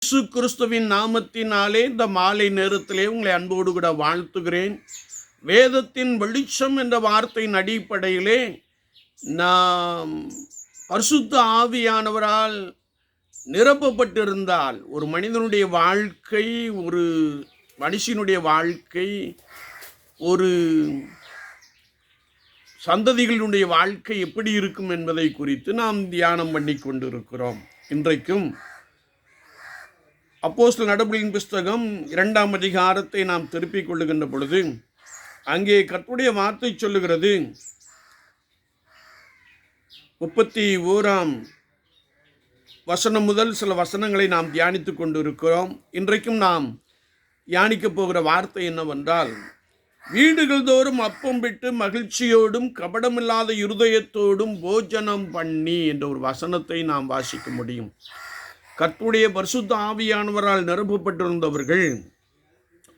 இயேசு கிறிஸ்துவின் நாமத்தினாலே இந்த மாலை நேரத்திலே உங்களை அன்போடு கூட வாழ்த்துகிறேன். வேதத்தின் வெளிச்சம் என்ற வார்த்தையின் அடிப்படையிலே நாம் பரிசுத்த ஆவியானவரால் நிரப்பப்பட்டிருந்தால் ஒரு மனிதனுடைய வாழ்க்கை, ஒரு மனுஷனுடைய வாழ்க்கை, ஒரு சந்ததிகளுடைய வாழ்க்கை எப்படி இருக்கும் என்பதை குறித்து நாம் தியானம் பண்ணி கொண்டிருக்கிறோம். இன்றைக்கும் அப்போஸ்தலர் நடபடிகளின் புஸ்தகம் 2ஆம் அதிகாரத்தை நாம் திருப்பிக் கொள்ளுகின்ற பொழுது அங்கே கர்த்தருடைய வார்த்தை சொல்லுகிறது. 31ஆம் வசனம் முதல் சில வசனங்களை நாம் தியானித்து கொண்டிருக்கிறோம். இன்றைக்கும் நாம் தியானிக்க போகிற வார்த்தை என்னவென்றால், வீடுகள் தோறும் அப்பம் விட்டு மகிழ்ச்சியோடும் கபடமில்லாத இருதயத்தோடும் போஜனம் பண்ணி என்ற ஒரு வசனத்தை நாம் வாசிக்க முடியும். கர்த்தருடைய பரிசுத்த ஆவியானவரால் நிரப்பப்பட்டிருந்தவர்கள்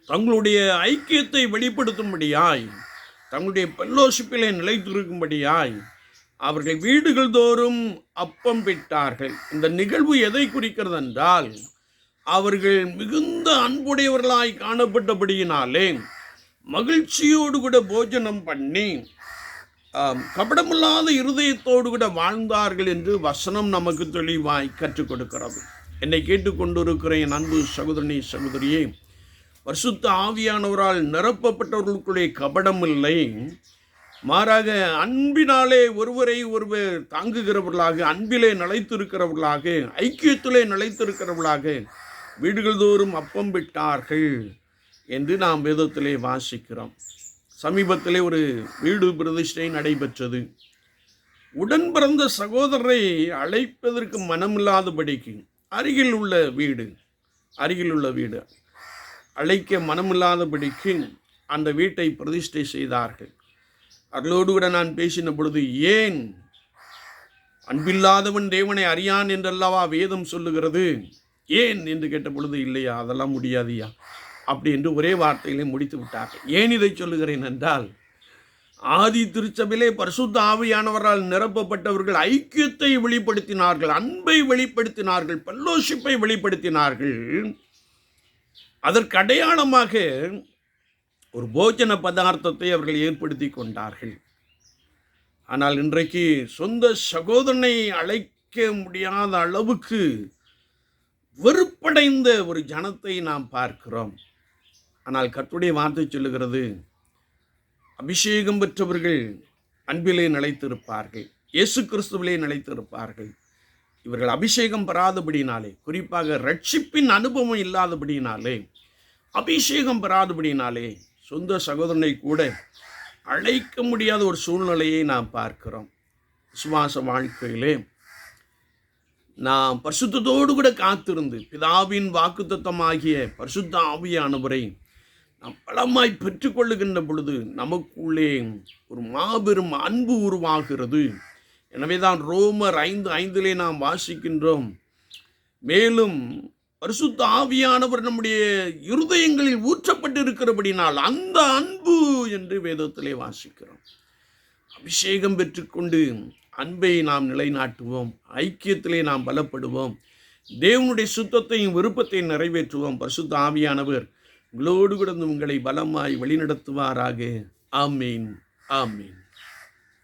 தங்களுடைய ஐக்கியத்தை வெளிப்படுத்தும்படியாய், தங்களுடைய பெல்லோஷிப்பிலே நிலைத்திருக்கும்படியாய் அவர்கள் வீடுகள் தோறும் அப்பம் விட்டார்கள். இந்த நிகழ்வு எதை குறிக்கிறது என்றால், அவர்கள் மிகுந்த அன்புடையவர்களாய் காணப்பட்டபடியினாலே மகிழ்ச்சியோடு கூட போஜனம் பண்ணி கபடமில்லாத இருதயத்தோடு கூட வாழ்ந்தார்கள் என்று வசனம் நமக்கு தெளிவாய் கற்றுக் கொடுக்கிறது. என்னை கேட்டுக்கொண்டிருக்கிற என் அன்பு சகோதரனே, சகோதரியே, பரிசுத்த ஆவியானவரால் நிரப்பப்பட்டவர்களுக்குள்ளே கபடம் இல்லை, மாறாக அன்பினாலே ஒருவரை ஒருவர் தாங்குகிறவர்களாக, அன்பிலே நிலைத்திருக்கிறவர்களாக, ஐக்கியத்திலே நிலைத்திருக்கிறவர்களாக வீடுகள் தோறும் அப்பம் விட்டார்கள் என்று நாம் வேதத்திலே வாசிக்கிறோம். சமீபத்திலே ஒரு வீடு பிரதிஷ்டை நடைபெற்றது. உடன் பிறந்த சகோதரரை அழைப்பதற்கு மனமில்லாதபடிக்கு அருகில் உள்ள வீடு அழைக்க மனமில்லாதபடிக்கு அந்த வீட்டை பிரதிஷ்டை செய்தார்கள். அவர்களோடு கூட நான் பேசின பொழுது, ஏன் அன்பில்லாதவன் தேவனை அறியான் என்றல்லவா வேதம் சொல்லுகிறது, ஏன் என்று கேட்ட பொழுது, இல்லையா அதெல்லாம் முடியாதியா அப்படி என்று ஒரே வார்த்தையிலே முடித்து விட்டார்கள். ஏன் இதை சொல்லுகிறேன் என்றால், ஆதி திருச்சபையிலே பரிசுத்த ஆவியானவரால் நிரப்பப்பட்டவர்கள் ஐக்கியத்தை வெளிப்படுத்தினார்கள், அன்பை வெளிப்படுத்தினார்கள், பெல்லோஷிப்பை வெளிப்படுத்தினார்கள். அதற்கு அடையாளமாக ஒரு போஜன பதார்த்தத்தை அவர்கள் ஏற்படுத்தி கொண்டார்கள். ஆனால் இன்றைக்கு சொந்த சகோதரனை அழைக்க முடியாத அளவுக்கு வெறுப்படைந்த ஒரு ஜனத்தை நாம் பார்க்கிறோம். ஆனால் கர்த்தருடைய வார்த்தை சொல்லுகிறது, அபிஷேகம் பெற்றவர்கள் அன்பிலே நிலைத்திருப்பார்கள், இயேசு கிறிஸ்துவிலே நிலைத்திருப்பார்கள். இவர்கள் அபிஷேகம் பெறாதபடினாலே, குறிப்பாக ரட்சிப்பின் அனுபவம் இல்லாதபடினாலே, அபிஷேகம் பெறாதபடினாலே சொந்த சகோதரனை கூட அழைக்க முடியாத ஒரு சூழ்நிலையை நாம் பார்க்கிறோம். விசுவாச வாழ்க்கையிலே நாம் பரிசுத்தத்தோடு கூட காத்திருந்து பிதாவின் வாக்குத்தத்தமாகிய பரிசுத்த ஆவியானவரை நாம் பலமாய் பெற்றுக்கொள்ளுகின்ற பொழுது நமக்குள்ளே ஒரு மாபெரும் அன்பு உருவாகிறது. எனவே தான் ரோமர் 5:5 நாம் வாசிக்கின்றோம், மேலும் பரிசுத்த ஆவியானவர் நம்முடைய இருதயங்களில் ஊற்றப்பட்டிருக்கிறபடினால் அந்த அன்பு என்று வேதத்திலே வாசிக்கிறோம். அபிஷேகம் பெற்றுக்கொண்டு அன்பை நாம் நிலைநாட்டுவோம், ஐக்கியத்திலே நாம் பலப்படுவோம், தேவனுடைய சுத்தத்தையும் விருப்பத்தையும் நிறைவேற்றுவோம். பரிசுத்த ஆவியானவர் உங்களோடு கூட உங்களை பலமாய் வழிநடத்துவாராக. ஆமீன், ஆமீன்.